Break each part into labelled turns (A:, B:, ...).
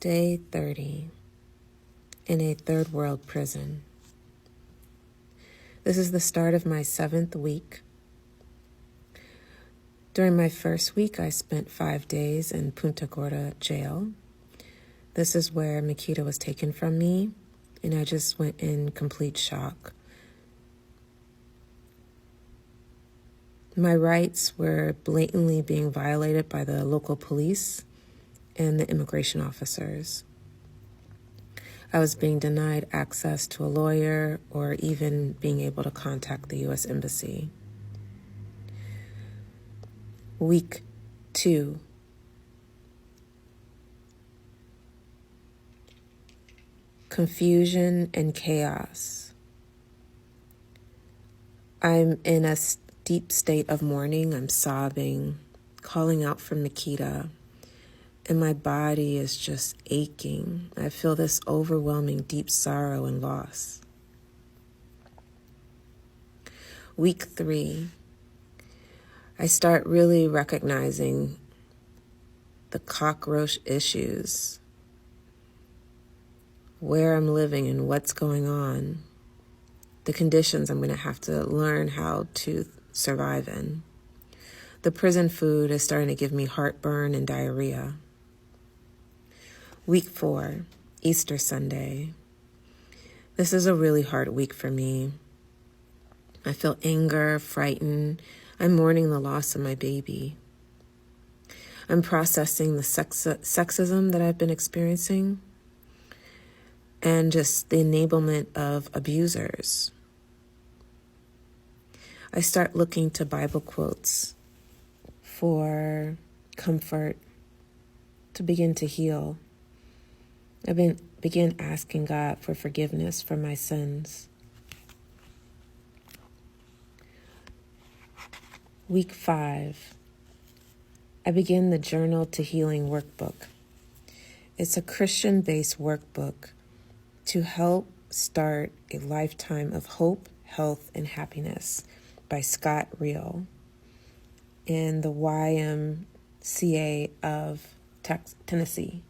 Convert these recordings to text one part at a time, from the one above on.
A: Day 30 in a third world prison. This is the start of my 7th week. During my first week, I spent 5 days in Punta Gorda jail. This is where Makita was taken from me, and I just went in complete shock. My rights were blatantly being violated by the local police and the immigration officers. I was being denied access to a lawyer or even being able to contact the U.S. Embassy. Week 2. Confusion and chaos. I'm in a deep state of mourning. I'm sobbing, calling out for Makita, and my body is just aching. I feel this overwhelming deep sorrow and loss. Week 3. I start really recognizing the cockroach issues, where I'm living and what's going on, the conditions I'm going to have to learn how to survive in. The prison food is starting to give me heartburn and diarrhea. Week 4, Easter Sunday. This is a really hard week for me. I feel anger, frightened. I'm mourning the loss of my baby. I'm processing the sexism that I've been experiencing and just the enablement of abusers. I start looking to Bible quotes for comfort, to begin to heal. I begin asking God for forgiveness for my sins. Week 5, I begin the Journal to Healing workbook. It's a Christian-based workbook to help start a lifetime of hope, health, and happiness by Scott Reel in the YMCA of Tennessee.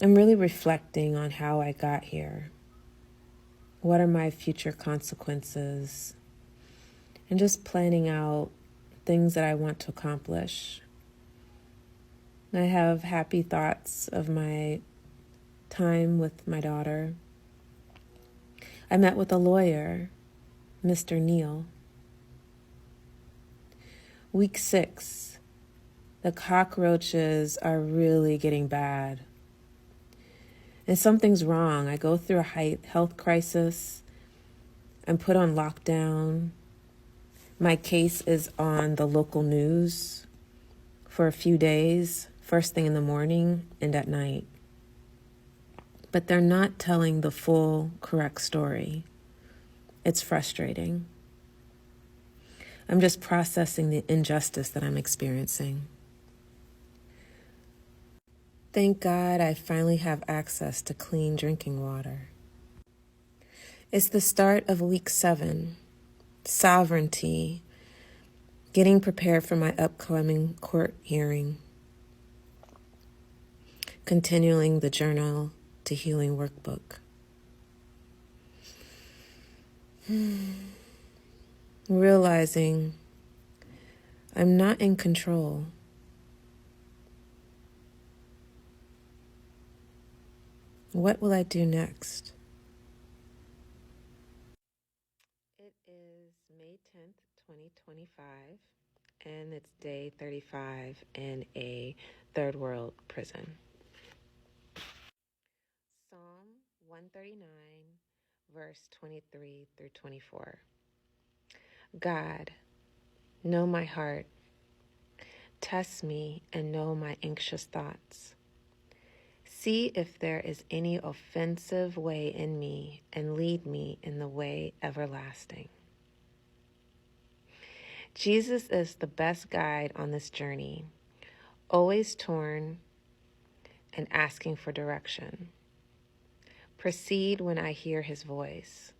A: I'm really reflecting on how I got here. What are my future consequences? And just planning out things that I want to accomplish. I have happy thoughts of my time with my daughter. I met with a lawyer, Mr. Neal. Week 6, the cockroaches are really getting bad. And something's wrong. I go through a health crisis. I'm put on lockdown. My case is on the local news for a few days, first thing in the morning and at night. But they're not telling the full, correct story. It's frustrating. I'm just processing the injustice that I'm experiencing. Thank God I finally have access to clean drinking water. It's the start of week 7, sovereignty, getting prepared for my upcoming court hearing, continuing the Journal to Healing workbook. Realizing I'm not in control. What will I do next? It is May 10th, 2025, and it's day 35 in a third world prison. Psalm 139, verse 23 through 24. God, know my heart. Test me and know my anxious thoughts. See if there is any offensive way in me, and lead me in the way everlasting. Jesus is the best guide on this journey, always torn and asking for direction. Proceed when I hear his voice.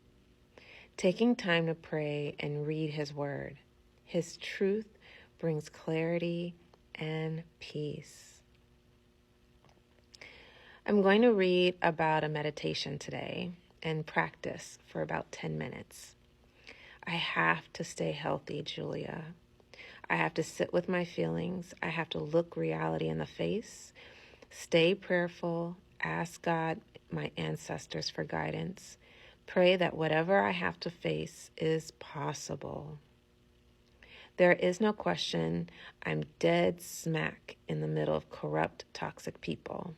A: Taking time to pray and read his word. His truth brings clarity and peace. I'm going to read about a meditation today and practice for about 10 minutes. I have to stay healthy, Julia. I have to sit with my feelings. I have to look reality in the face, stay prayerful, ask God, my ancestors, for guidance, pray that whatever I have to face is possible. There is no question I'm dead smack in the middle of corrupt, toxic people.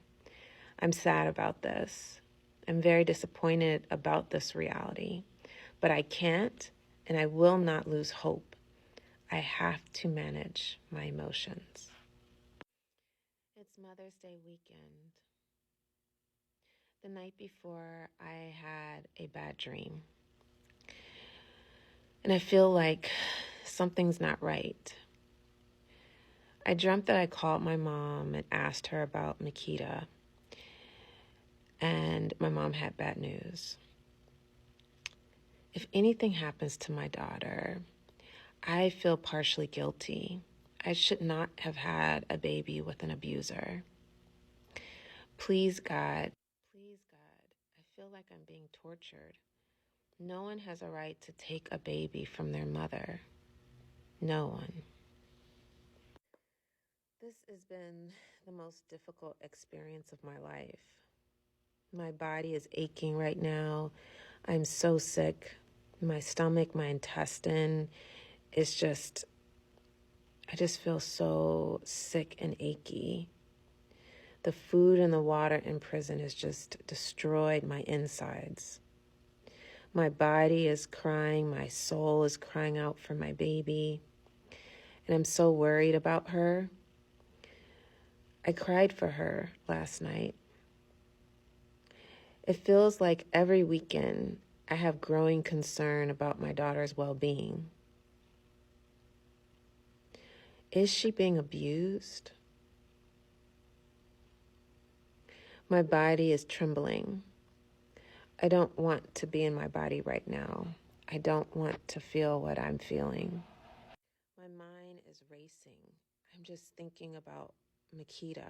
A: I'm sad about this. I'm very disappointed about this reality. But I can't and I will not lose hope. I have to manage my emotions. It's Mother's Day weekend. The night before, I had a bad dream. And I feel like something's not right. I dreamt that I called my mom and asked her about Makita. And my mom had bad news. If anything happens to my daughter, I feel partially guilty. I should not have had a baby with an abuser. Please, God, I feel like I'm being tortured. No one has a right to take a baby from their mother. No one. This has been the most difficult experience of my life. My body is aching right now. I'm so sick. My stomach, my intestine is I just feel so sick and achy. The food and the water in prison has just destroyed my insides. My body is crying. My soul is crying out for my baby. And I'm so worried about her. I cried for her last night. It feels like every weekend I have growing concern about my daughter's well-being. Is she being abused? My body is trembling. I don't want to be in my body right now. I don't want to feel what I'm feeling. My mind is racing. I'm just thinking about Makita.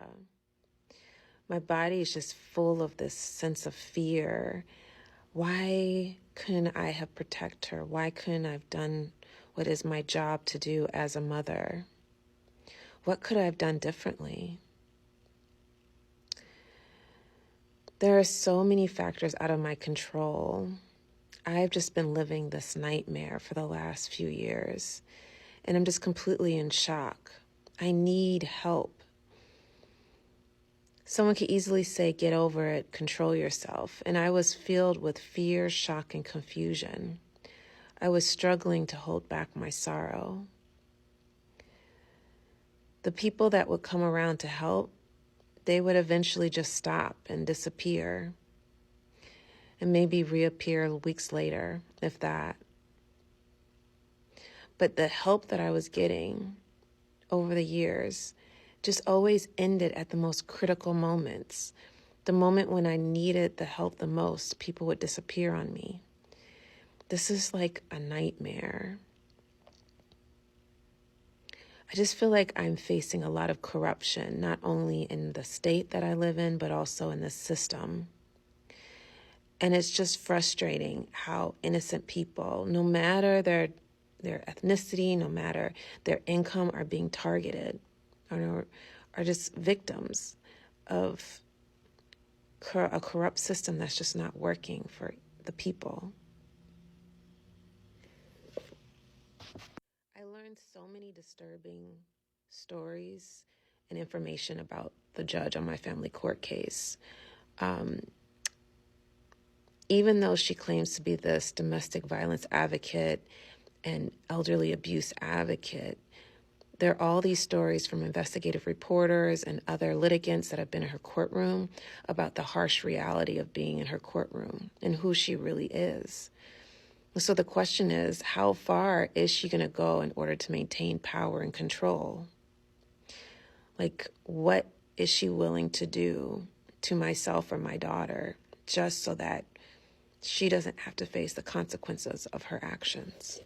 A: My body is just full of this sense of fear. Why couldn't I have protected her? Why couldn't I have done what is my job to do as a mother? What could I have done differently? There are so many factors out of my control. I've just been living this nightmare for the last few years, and I'm just completely in shock. I need help. Someone could easily say, get over it, control yourself. And I was filled with fear, shock, and confusion. I was struggling to hold back my sorrow. The people that would come around to help, they would eventually just stop and disappear and maybe reappear weeks later, if that. But the help that I was getting over the years just always ended at the most critical moments. The moment when I needed the help the most, people would disappear on me. This is like a nightmare. I just feel like I'm facing a lot of corruption, not only in the state that I live in, but also in the system. And it's just frustrating how innocent people, no matter their ethnicity, no matter their income, are being targeted or are just victims of a corrupt system that's just not working for the people. I learned so many disturbing stories and information about the judge on my family court case. Even though she claims to be this domestic violence advocate and elderly abuse advocate, there are all these stories from investigative reporters and other litigants that have been in her courtroom about the harsh reality of being in her courtroom and who she really is. So the question is, how far is she going to go in order to maintain power and control? Like, what is she willing to do to myself or my daughter just so that she doesn't have to face the consequences of her actions?